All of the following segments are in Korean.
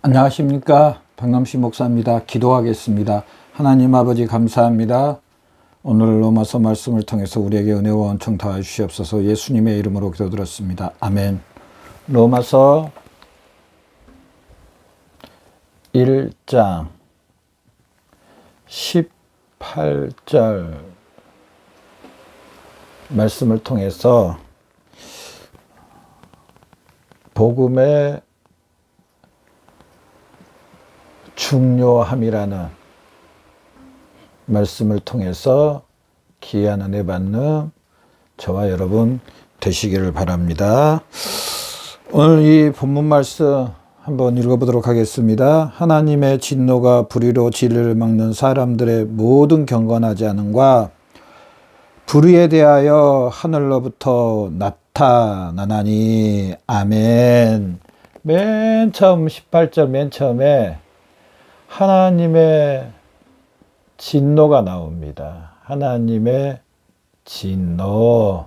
안녕하십니까, 박남시 목사입니다. 기도하겠습니다. 하나님 아버지 감사합니다. 오늘 로마서 말씀을 통해서 우리에게 은혜와 은총 다해 주시옵소서. 예수님의 이름으로 기도드렸습니다. 아멘. 로마서 1장 18절 말씀을 통해서 복음의 중요함이라는 말씀을 통해서 귀한 은혜 받는 저와 여러분 되시기를 바랍니다. 오늘 이 본문 말씀 한번 읽어보도록 하겠습니다. 하나님의 진노가 불의로 진리를 막는 사람들의 모든 경건하지 않음과 불의에 대하여 하늘로부터 나타나나니. 아멘. 맨 처음 18절 맨 처음에 하나님의 진노가 나옵니다. 하나님의 진노.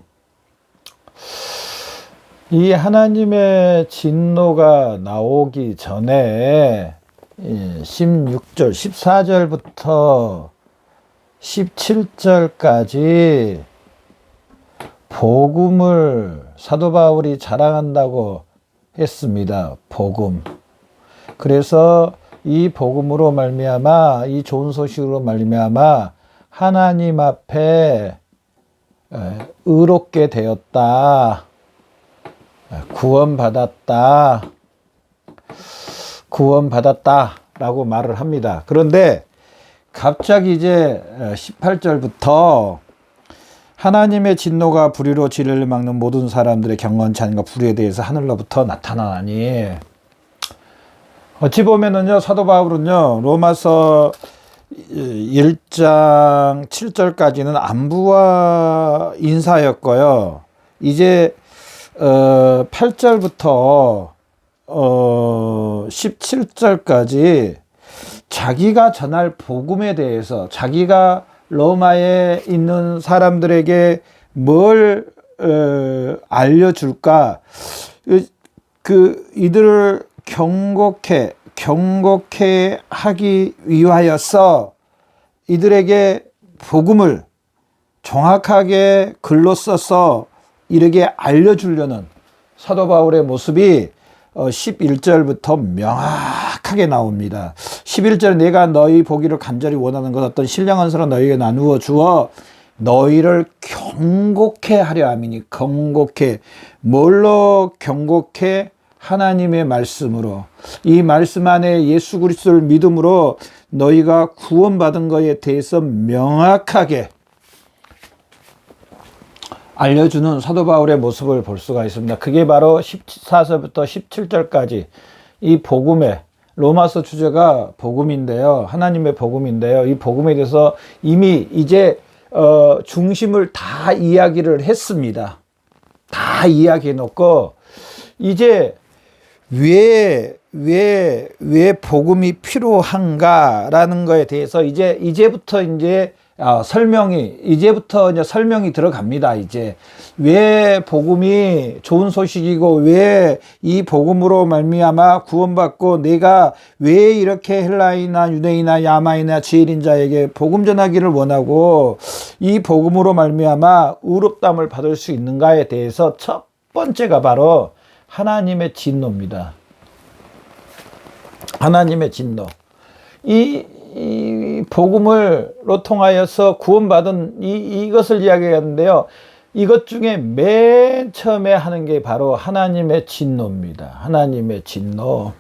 이 하나님의 진노가 나오기 전에 16절, 14절부터 17절까지 복음을 사도 바울이 자랑한다고 했습니다. 복음. 그래서 이 복음으로 말미암아, 이 좋은 소식으로 말미암아 하나님 앞에 의롭게 되었다, 구원받았다라고 말을 합니다. 그런데 갑자기 이제 18절부터 하나님의 진노가 불의로 진리를 막는 모든 사람들의 경건치 않음과 불의에 대해서 하늘로부터 나타나니. 어찌 보면은요, 사도 바울은요, 로마서 1장 7절까지는 안부와 인사였고요. 이제 8절부터 17절까지 자기가 전할 복음에 대해서, 자기가 로마에 있는 사람들에게 뭘 알려줄까, 이들을 경고케 하기 위하여서 이들에게 복음을 정확하게 글로 써서 이렇게 알려주려는 사도 바울의 모습이 11절부터 명확하게 나옵니다. 11절, 내가 너희 보기를 간절히 원하는 것 어떤 신령한 사람 너희에게 나누어 주어 너희를 경고케 하려 함이니. 경고케. 뭘로 경고케? 하나님의 말씀으로. 이 말씀 안에 예수 그리스도를 믿음으로 너희가 구원받은 것에 대해서 명확하게 알려주는 사도 바울의 모습을 볼 수가 있습니다. 그게 바로 14절부터 17절까지 이 복음의, 로마서 주제가 복음인데요, 하나님의 복음인데요, 이 복음에 대해서 이미 이제 중심을 다 이야기를 했습니다. 다 이야기해 놓고 이제 왜 복음이 필요한가라는 거에 대해서 이제부터 설명이 들어갑니다. 이제 왜 복음이 좋은 소식이고, 왜 이 복음으로 말미암아 구원받고 내가 왜 이렇게 헬라이나 유대이나 야마이나 지혜인 자에게 복음 전하기를 원하고 이 복음으로 말미암아 의롭다함을 받을 수 있는가에 대해서 첫 번째가 바로 하나님의 진노입니다. 하나님의 진노. 이 복음을로 통하여서 구원받은 이것을 이야기하는데요. 이것 중에 맨 처음에 하는 게 바로 하나님의 진노입니다. 하나님의 진노.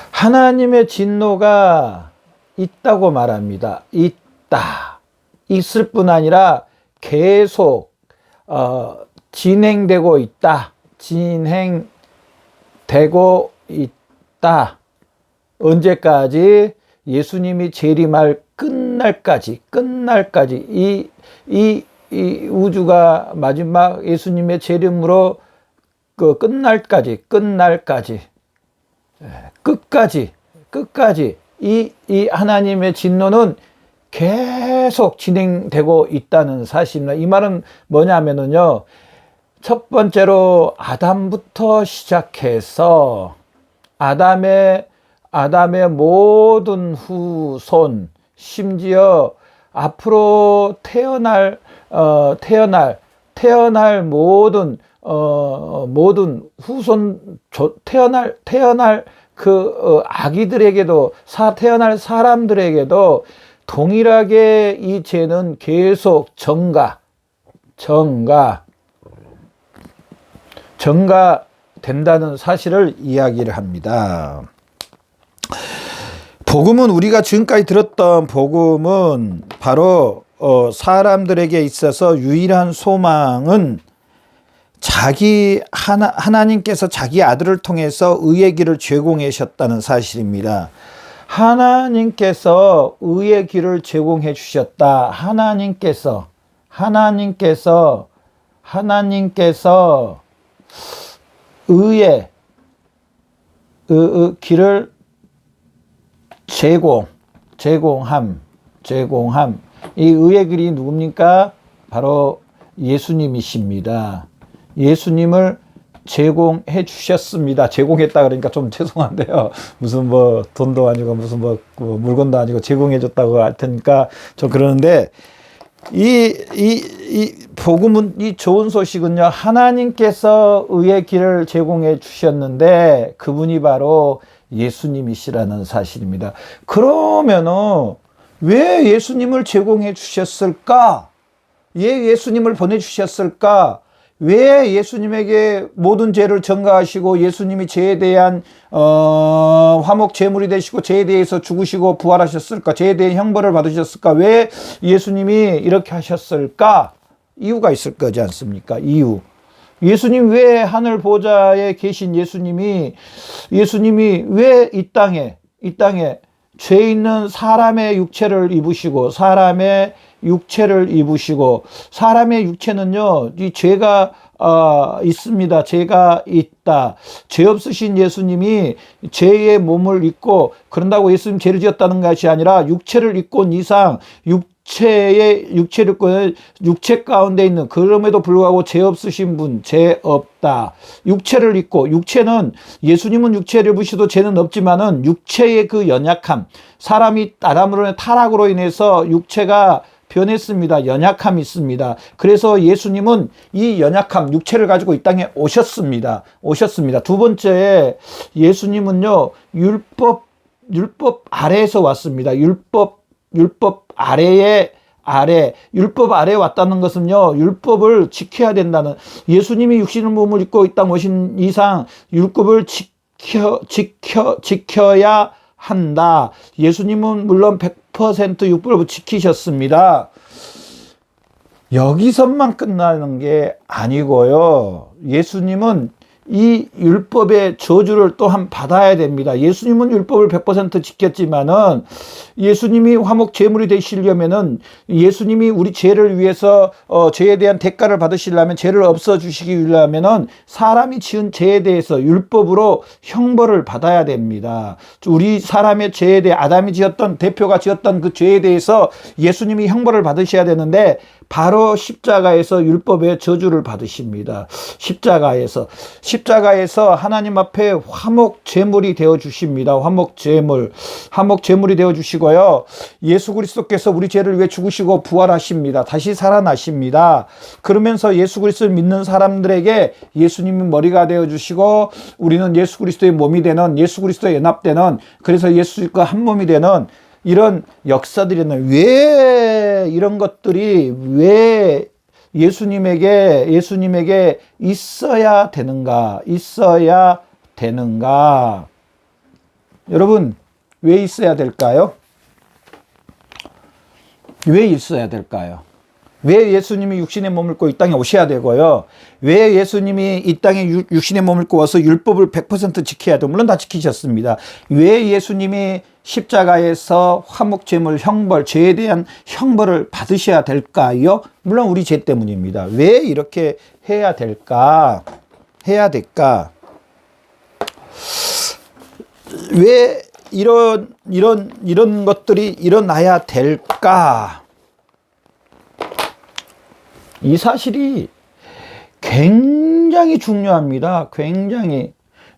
하나님의 진노가 있다고 말합니다. 있다. 있을 뿐 아니라 계속 진행되고 있다. 진행되고 있다. 언제까지? 예수님이 재림할 끝날까지. 이 우주가 마지막 예수님의 재림으로 끝날까지. 끝까지 이 하나님의 진노는 계속 진행되고 있다는 사실입니다. 이 말은 뭐냐면은요, 첫 번째로 아담부터 시작해서 아담의 모든 후손, 심지어 앞으로 태어날 모든 후손, 태어날 그 아기들에게도, 태어날 사람들에게도 동일하게 이 죄는 계속 전가된다는 사실을 이야기를 합니다. 복음은, 우리가 지금까지 들었던 복음은 바로 사람들에게 있어서 유일한 소망은 하나님께서 자기 아들을 통해서 의의 길을 제공하셨다는 사실입니다. 하나님께서 의의 길을 제공해 주셨다. 하나님께서 의의 길을 제공함. 이 의의 길이 누굽니까? 바로 예수님이십니다. 예수님을 제공해 주셨습니다. 제공했다 그러니까 좀 죄송한데요. 무슨 뭐 돈도 아니고 무슨 뭐 물건도 아니고 제공해 줬다고 할 테니까 좀 그러는데, 이 복음은, 이 좋은 소식은요, 하나님께서 의의 길을 제공해 주셨는데 그분이 바로 예수님이시라는 사실입니다. 그러면은 왜 예수님을 제공해 주셨을까? 왜 예수님을 보내주셨을까? 왜 예수님에게 모든 죄를 전가하시고 예수님이 죄에 대한 화목 제물이 되시고 죄에 대해서 죽으시고 부활하셨을까? 죄에 대한 형벌을 받으셨을까? 왜 예수님이 이렇게 하셨을까? 이유가 있을 거지 않습니까? 이유. 예수님, 왜 하늘 보좌에 계신 예수님이 왜 이 땅에 죄 있는 사람의 육체를 입으시고, 사람의 육체는요, 이 죄가 있습니다. 죄가 있다. 죄 없으신 예수님이 죄의 몸을 입고, 그런다고 예수님 죄를 지었다는 것이 아니라 육체를 입고 온 이상 육체를 육체 가운데 있는, 그럼에도 불구하고 죄 없으신 분, 죄 없다. 육체를 입고, 예수님은 육체를 입으시도 죄는 없지만은 육체의 그 연약함, 사람이 아담으로 타락으로 인해서 육체가 변했습니다. 연약함이 있습니다. 그래서 예수님은 이 연약함, 육체를 가지고 이 땅에 오셨습니다. 두 번째, 예수님은요, 율법 아래에서 왔습니다. 율법 아래에 왔다는 것은요, 율법을 지켜야 된다는, 예수님이 육신의 몸을 입고 이 땅 오신 이상 율법을 지켜야 한다. 예수님은 물론 100% 율법을 지키셨습니다. 여기서만 끝나는 게 아니고요, 예수님은 이 율법의 저주를 또한 받아야 됩니다. 예수님은 율법을 100% 지켰지만은, 예수님이 화목 제물이 되시려면은, 예수님이 우리 죄를 위해서 죄에 대한 대가를 받으시려면, 죄를 없어주시기 위하면은 사람이 지은 죄에 대해서 율법으로 형벌을 받아야 됩니다. 우리 사람의 죄에 대해, 아담이 대표가 지었던 그 죄에 대해서 예수님이 형벌을 받으셔야 되는데, 바로 십자가에서 율법의 저주를 받으십니다. 십자가에서 하나님 앞에 화목 제물이 되어 주십니다. 화목 제물이 되어 주시고요, 예수 그리스도께서 우리 죄를 위해 죽으시고 부활하십니다. 다시 살아나십니다. 그러면서 예수 그리스도를 믿는 사람들에게 예수님이 머리가 되어 주시고, 우리는 예수 그리스도의 몸이 되는, 예수 그리스도에 연합되는, 그래서 예수과 한 몸이 되는 이런 역사들이 있는, 왜 이런 것들이 왜 예수님에게 있어야 되는가? 여러분, 왜 있어야 될까요? 왜 예수님이 육신의 몸을 입고 이 땅에 오셔야 되고요? 왜 예수님이 이 땅에 육신의 몸을 입고 와서 율법을 100% 지켜야 돼요? 물론 다 지키셨습니다. 왜 예수님이 십자가에서 화목제물 형벌, 죄에 대한 형벌을 받으셔야 될까요? 물론 우리 죄 때문입니다. 왜 이렇게 해야 될까? 왜 이런 것들이 일어나야 될까? 이 사실이 굉장히 중요합니다. 굉장히.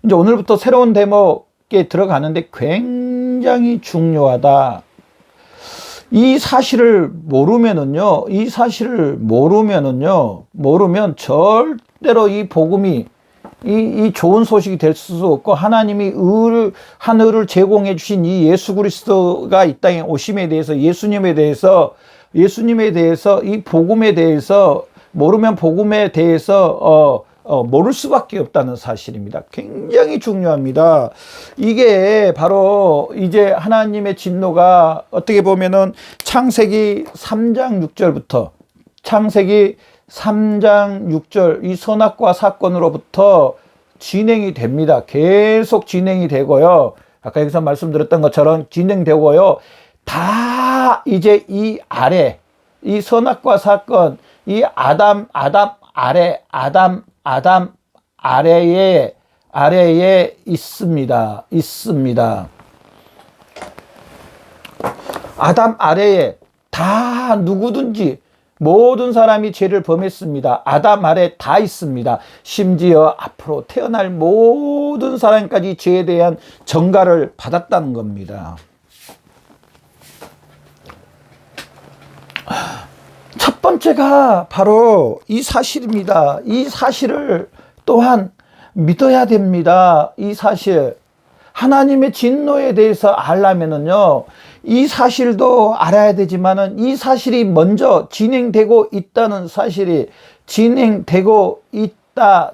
이제 오늘부터 새로운 대목 게 들어가는데 굉장히 중요하다. 이 사실을 모르면은요, 모르면 절대로 이 복음이 이 좋은 소식이 될 수 없고, 하나님이 하늘을 제공해 주신 이 예수 그리스도가 이 땅에 오심에 대해서, 예수님에 대해서 이 복음에 대해서 모르면 복음에 대해서 모를 수밖에 없다는 사실입니다. 굉장히 중요합니다. 이게 바로 이제 하나님의 진노가 어떻게 보면은 창세기 3장 6절 이 선악과 사건으로부터 진행이 됩니다. 계속 진행이 되고요. 아까 여기서 말씀드렸던 것처럼 진행되고요. 다 이제 이 아래, 이 선악과 사건, 이 아담 아래에 있습니다. 아담 아래에 다 누구든지 모든 사람이 죄를 범했습니다. 아담 아래 다 있습니다. 심지어 앞으로 태어날 모든 사람까지 죄에 대한 정가를 받았다는 겁니다. 첫 번째가 바로 이 사실입니다. 이 사실을 또한 믿어야 됩니다. 이 사실. 하나님의 진노에 대해서 알려면은요, 이 사실도 알아야 되지만은 이 사실이 먼저 진행되고 있다는 사실이 진행되고 있다.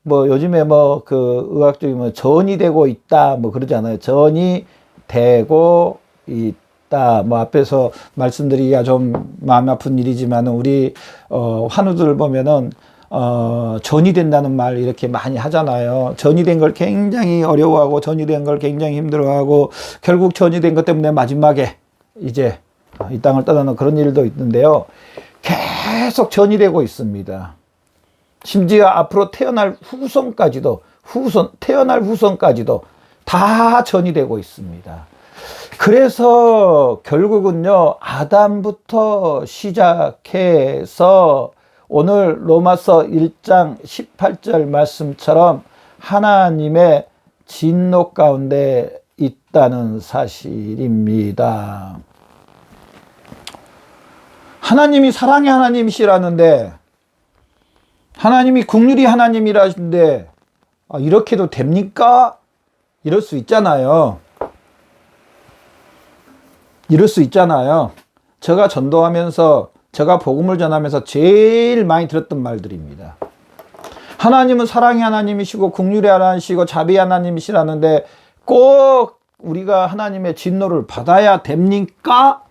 뭐 요즘에 뭐 그 의학적인 전이 되고 있다. 뭐 그러잖아요. 전이 되고 있다. 뭐 앞에서 말씀드리기가 좀 마음 아픈 일이지만은 우리 환우들 보면은 전이 된다는 말 이렇게 많이 하잖아요. 전이 된 걸 굉장히 어려워하고 전이 된 걸 굉장히 힘들어하고 결국 전이 된 것 때문에 마지막에 이제 이 땅을 떠나는 그런 일도 있는데요. 계속 전이 되고 있습니다. 심지어 앞으로 태어날 후손까지도 다 전이 되고 있습니다. 그래서 결국은요, 아담부터 시작해서 오늘 로마서 1장 18절 말씀처럼 하나님의 진노 가운데 있다는 사실입니다. 하나님이 사랑의 하나님이시라는데, 하나님이 긍휼이 하나님이라는데 이렇게도 됩니까? 이럴 수 있잖아요. 제가 전도하면서, 제가 복음을 전하면서 제일 많이 들었던 말들입니다. 하나님은 사랑의 하나님이시고 긍휼의 하나님이시고 자비의 하나님이시라는데 꼭 우리가 하나님의 진노를 받아야 됩니까?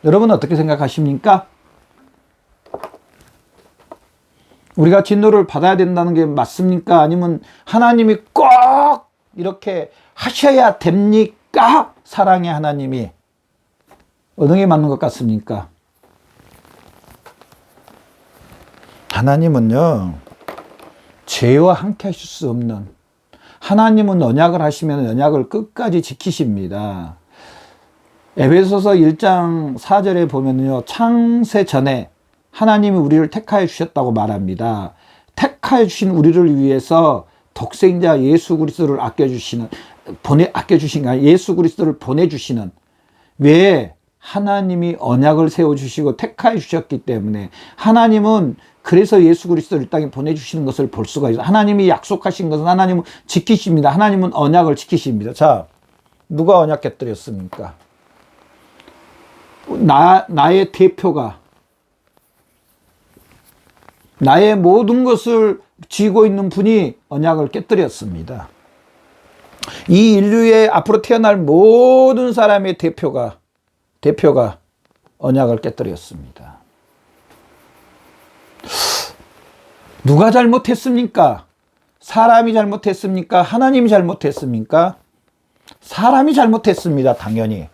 여러분 어떻게 생각하십니까? 우리가 진노를 받아야 된다는 게 맞습니까? 아니면 하나님이 꼭 이렇게 하셔야 됩니까? 사랑의 하나님이. 어느 게 맞는 것 같습니까? 하나님은요, 죄와 함께 하실 수 없는, 하나님은 언약을 하시면 언약을 끝까지 지키십니다. 에베소서 1장 4절에 보면요, 창세 전에 하나님이 우리를 택하여 주셨다고 말합니다. 택하여 주신 우리를 위해서 독생자 예수 그리스도를 아껴주신 예수 그리스도를 보내주시는, 왜? 하나님이 언약을 세워주시고 택하여 주셨기 때문에, 하나님은 그래서 예수 그리스도를 이 땅에 보내주시는 것을 볼 수가 있어요. 하나님이 약속하신 것은 하나님은 지키십니다. 하나님은 언약을 지키십니다. 자, 누가 언약 깨뜨렸습니까? 나의 대표가, 나의 모든 것을 쥐고 있는 분이 언약을 깨뜨렸습니다. 이 인류의 앞으로 태어날 모든 사람의 대표가 언약을 깨뜨렸습니다. 누가 잘못했습니까? 사람이 잘못했습니까? 하나님이 잘못했습니까? 사람이 잘못했습니다. 당연히.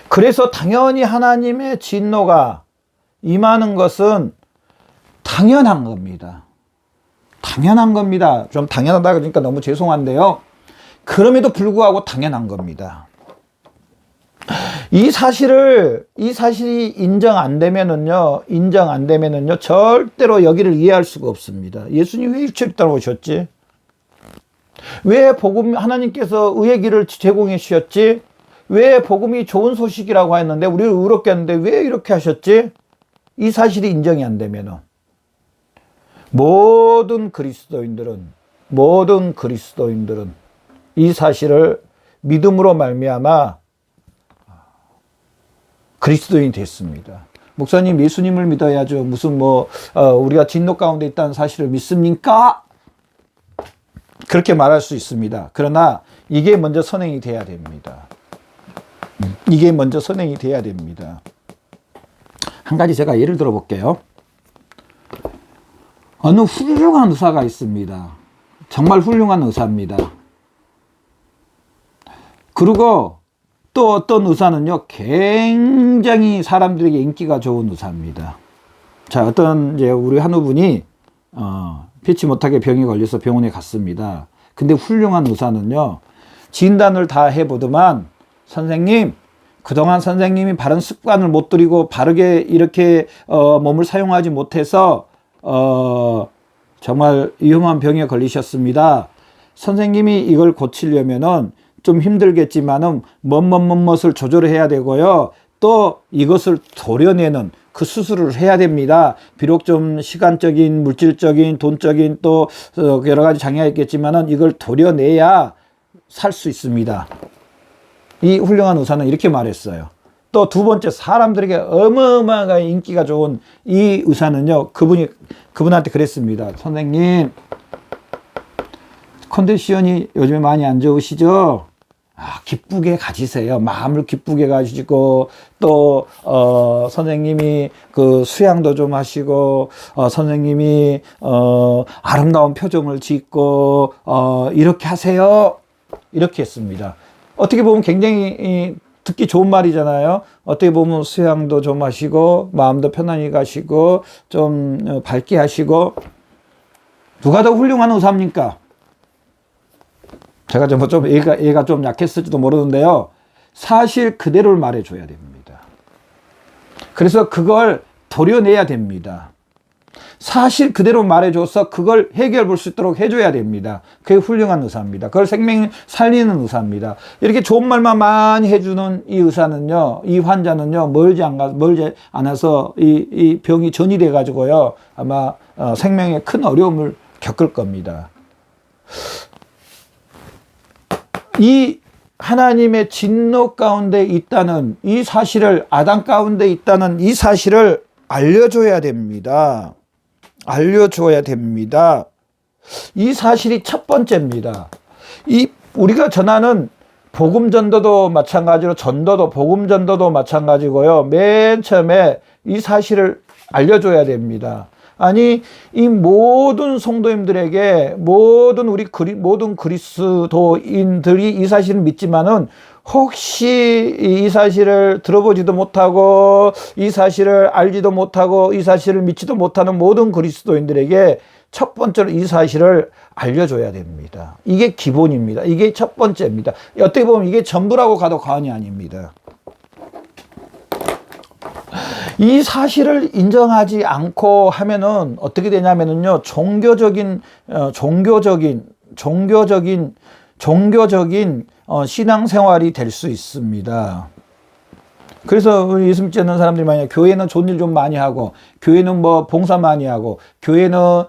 그래서 당연히 하나님의 진노가 임하는 것은 당연한 겁니다. 당연한 겁니다. 좀 당연하다 그러니까 너무 죄송한데요. 그럼에도 불구하고 당연한 겁니다. 이 사실이 인정 안 되면은요, 절대로 여기를 이해할 수가 없습니다. 예수님 왜 일주일 동안 오셨지? 왜 하나님께서 의의 길을 제공해 주셨지? 왜 복음이 좋은 소식이라고 했는데, 우리를 의롭게 했는데 왜 이렇게 하셨지? 이 사실이 인정이 안 되면은, 모든 그리스도인들은 이 사실을 믿음으로 말미암아 그리스도인이 됐습니다. 목사님, 예수님을 믿어야죠. 무슨 우리가 진노 가운데 있다는 사실을 믿습니까? 그렇게 말할 수 있습니다. 그러나 이게 먼저 선행이 돼야 됩니다. 한 가지 제가 예를 들어 볼게요. 어느 훌륭한 의사가 있습니다. 정말 훌륭한 의사입니다. 그리고 또 어떤 의사는요, 굉장히 사람들에게 인기가 좋은 의사입니다. 자, 우리 한우분이, 피치 못하게 병에 걸려서 병원에 갔습니다. 근데 훌륭한 의사는요, 진단을 다 해보더만, 선생님, 그동안 선생님이 바른 습관을 못 들이고 바르게 이렇게, 몸을 사용하지 못해서, 정말 위험한 병에 걸리셨습니다. 선생님이 이걸 고치려면은 좀 힘들겠지만은 무엇을 조절해야 되고요. 또 이것을 도려내는 그 수술을 해야 됩니다. 비록 좀 시간적인, 물질적인, 돈적인 또 여러 가지 장애가 있겠지만은 이걸 도려내야 살 수 있습니다. 이 훌륭한 의사는 이렇게 말했어요. 또 두 번째, 사람들에게 어마어마하게 인기가 좋은 이 의사는요, 그분한테 그랬습니다. 선생님, 컨디션이 요즘에 많이 안 좋으시죠? 기쁘게 가지세요. 마음을 기쁘게 가지고, 또, 선생님이 그 수양도 좀 하시고, 선생님이, 아름다운 표정을 짓고, 이렇게 하세요. 이렇게 했습니다. 어떻게 보면 굉장히 듣기 좋은 말이잖아요. 어떻게 보면 수양도 좀 하시고, 마음도 편안히 가시고, 좀 밝게 하시고, 누가 더 훌륭한 의사입니까? 제가 얘가 좀 약했을지도 모르는데요. 사실 그대로를 말해줘야 됩니다. 그래서 그걸 도려내야 됩니다. 사실 그대로 말해줘서 그걸 해결해 볼 수 있도록 해줘야 됩니다. 그게 훌륭한 의사입니다. 그걸 생명 살리는 의사입니다. 이렇게 좋은 말만 많이 해주는 이 의사는요, 이 환자는요, 멀지 않아서 이 병이 전이돼 가지고요, 아마 생명에 큰 어려움을 겪을 겁니다. 이 하나님의 진노 가운데 있다는 이 사실을, 아담 가운데 있다는 이 사실을 알려줘야 됩니다. 이 사실이 첫 번째입니다. 우리가 전하는 복음 전도도 마찬가지로 복음 전도도 마찬가지고요. 맨 처음에 이 사실을 알려줘야 됩니다. 아니, 이 모든 성도님들에게, 모든 그리스도인들이 이 사실을 믿지만은, 혹시 이 사실을 들어보지도 못하고, 이 사실을 알지도 못하고, 이 사실을 믿지도 못하는 모든 그리스도인들에게 첫 번째로 이 사실을 알려줘야 됩니다. 이게 기본입니다. 이게 첫 번째입니다. 어떻게 보면 이게 전부라고 가도 과언이 아닙니다. 이 사실을 인정하지 않고 하면은 어떻게 되냐면은요, 종교적인 신앙생활이 될 수 있습니다. 그래서 예수 믿지 않는 사람들이 만약 교회는 좋은 일 좀 많이 하고, 교회는 봉사 많이 하고, 교회는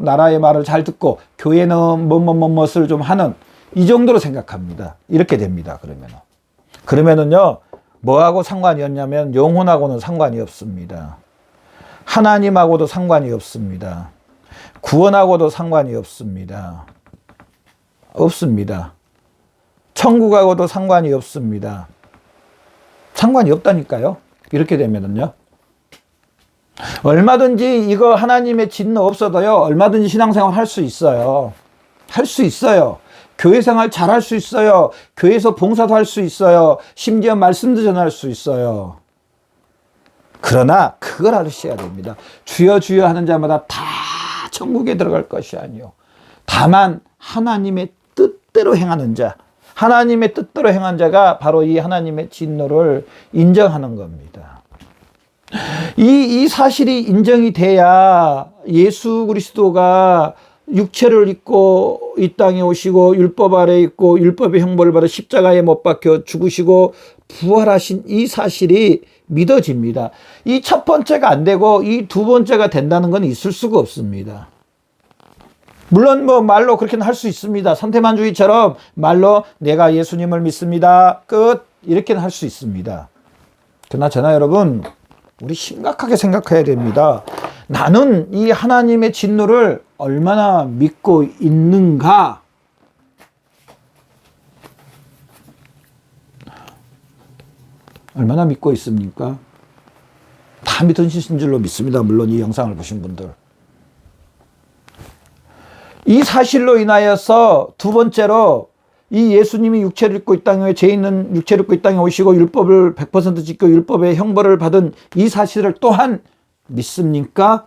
나라의 말을 잘 듣고, 교회는 무엇을 좀 하는, 이 정도로 생각합니다. 이렇게 됩니다. 그러면은요, 뭐하고 상관이 없냐면 영혼하고는 상관이 없습니다. 하나님하고도 상관이 없습니다. 구원하고도 상관이 없습니다. 천국하고도 상관이 없습니다. 상관이 없다니까요. 이렇게 되면은요. 얼마든지 이거 하나님의 진노 없어도요, 얼마든지 신앙생활 할 수 있어요. 교회 생활 잘 할 수 있어요. 교회에서 봉사도 할 수 있어요. 심지어 말씀도 전할 수 있어요. 그러나 그걸 알으셔야 됩니다. 주여 주여 하는 자마다 다 천국에 들어갈 것이 아니요, 다만 하나님의 뜻대로 행하는 자, 하나님의 뜻대로 행한 자가 바로 이 하나님의 진노를 인정하는 겁니다. 이 사실이 인정이 돼야 예수 그리스도가 육체를 입고 이 땅에 오시고 율법 아래 있고 율법의 형벌을 받아 십자가에 못 박혀 죽으시고 부활하신 이 사실이 믿어집니다. 이 첫 번째가 안 되고 이 두 번째가 된다는 건 있을 수가 없습니다. 물론 뭐 말로 그렇게는 할 수 있습니다. 선태만주의처럼 말로 내가 예수님을 믿습니다. 끝. 이렇게는 할 수 있습니다. 그러나 저나 여러분, 우리 심각하게 생각해야 됩니다. 나는 이 하나님의 진노를 얼마나 믿고 있는가? 얼마나 믿고 있습니까? 다 믿으신 줄로 믿습니다. 물론 이 영상을 보신 분들. 이 사실로 인하여서 두 번째로 이 예수님이 육체를 입고 이 땅에 죄 있는 육체를 입고 이 땅에 오시고 율법을 100% 지키고 율법의 형벌을 받은 이 사실을 또한 믿습니까?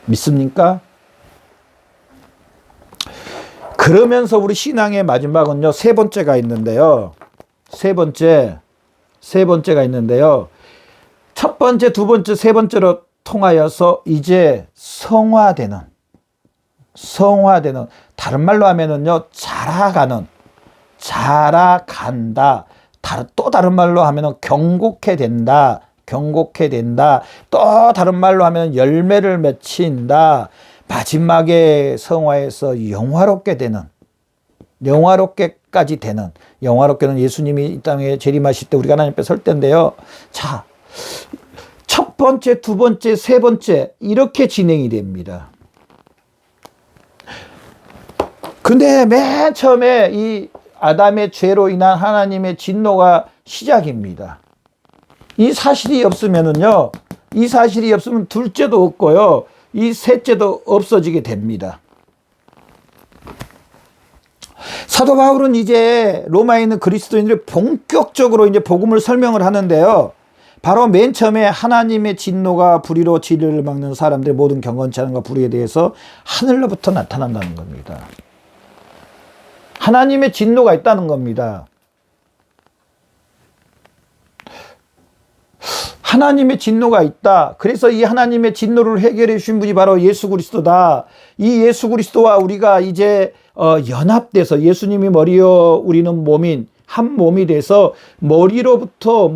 믿습니까? 그러면서 우리 신앙의 마지막은요, 세 번째가 있는데요. 세 번째가 있는데요. 첫 번째, 두 번째, 세 번째로 통하여서 이제 성화되는, 다른 말로 하면은요, 자라간다. 또 다른 말로 하면은 경곡해 된다. 또 다른 말로 하면 열매를 맺힌다. 마지막에 성화해서 영화롭게까지 되는, 영화롭게는 예수님이 이 땅에 재림하실 때 우리가 하나님 앞에 설 때인데요. 자, 첫 번째, 두 번째, 세 번째 이렇게 진행이 됩니다. 근데 맨 처음에 이 아담의 죄로 인한 하나님의 진노가 시작입니다. 이 사실이 없으면 둘째도 없고요. 이 셋째도 없어지게 됩니다. 사도 바울은 이제 로마에 있는 그리스도인들이 본격적으로 이제 복음을 설명을 하는데요. 바로 맨 처음에 하나님의 진노가 불의로 진리를 막는 사람들의 모든 경건치 않음과 불의에 대해서 하늘로부터 나타난다는 겁니다. 하나님의 진노가 있다는 겁니다. 하나님의 진노가 있다. 그래서 이 하나님의 진노를 해결해 주신 분이 바로 예수 그리스도다. 이 예수 그리스도와 우리가 이제 연합돼서 예수님이 머리요 우리는 몸인 한 몸이 돼서 머리로부터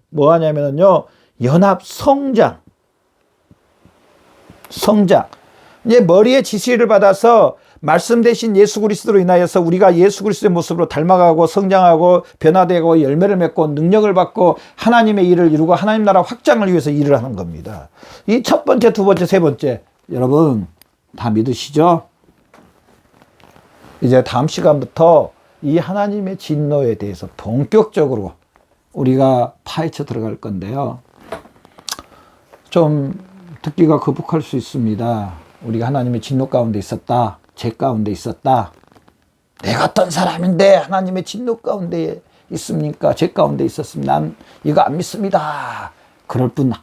뭐 하냐면요, 연합 성장. 이제 머리의 지시를 받아서 말씀 대신 예수 그리스도로 인하여서 우리가 예수 그리스도의 모습으로 닮아가고 성장하고 변화되고 열매를 맺고 능력을 받고 하나님의 일을 이루고 하나님 나라 확장을 위해서 일을 하는 겁니다. 이 첫 번째, 두 번째, 세 번째 여러분 다 믿으시죠? 이제 다음 시간부터 이 하나님의 진노에 대해서 본격적으로 우리가 파헤쳐 들어갈 건데요. 좀 듣기가 거북할 수 있습니다. 우리가 하나님의 진노 가운데 있었다. 죄 가운데 있었다. 내가 어떤 사람인데 하나님의 진노 가운데 있습니까? 죄 가운데 있었으면 난 이거 안 믿습니다. 그럴 분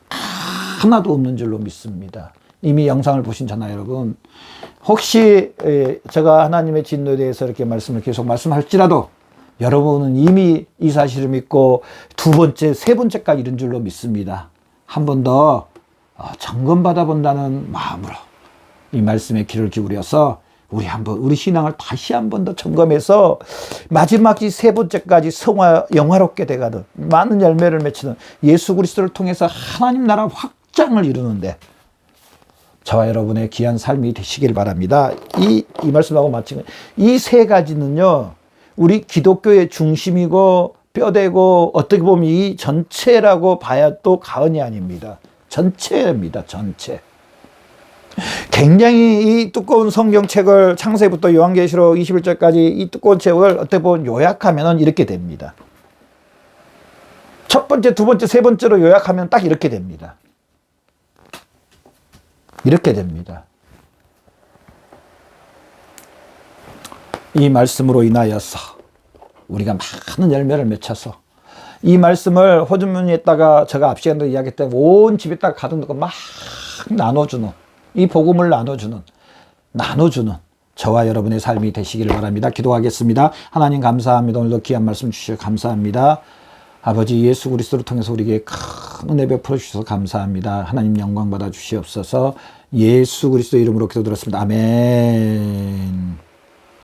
하나도 없는 줄로 믿습니다. 이미 영상을 보신 저나 여러분, 혹시 제가 하나님의 진노에 대해서 이렇게 말씀을 계속 말씀할지라도 여러분은 이미 이 사실을 믿고 두 번째, 세 번째까지 이런 줄로 믿습니다. 한 번 더 점검받아 본다는 마음으로 이 말씀에 귀를 기울여서 우리 신앙을 다시 한 번 더 점검해서 마지막 이 세 번째까지 영화롭게 돼가는 많은 열매를 맺히는 예수 그리스도를 통해서 하나님 나라 확장을 이루는데 저와 여러분의 귀한 삶이 되시길 바랍니다. 이 말씀하고 마치면 이 세 가지는요, 우리 기독교의 중심이고 뼈대고 어떻게 보면 이 전체라고 봐야 또 과언이 아닙니다. 전체입니다. 전체. 굉장히 이 두꺼운 성경책을 창세부터 요한계시록 21절까지 이 두꺼운 책을 어떻게 보면 요약하면 이렇게 됩니다. 첫 번째, 두 번째, 세 번째로 요약하면 딱 이렇게 됩니다. 이렇게 됩니다. 이 말씀으로 인하여서 우리가 많은 열매를 맺혀서 이 말씀을 호주머니에다가 제가 앞 시간에 이야기했던 온 집에다가 가득 넣고 막 나눠주는, 이 복음을 나눠주는, 나눠주는 저와 여러분의 삶이 되시기를 바랍니다. 기도하겠습니다. 하나님 감사합니다. 오늘도 귀한 말씀 주셔서 감사합니다. 아버지 예수 그리스도를 통해서 우리에게 큰 은혜 베풀어 주셔서 감사합니다. 하나님 영광 받아 주시옵소서. 예수 그리스도 이름으로 기도드렸습니다. 아멘.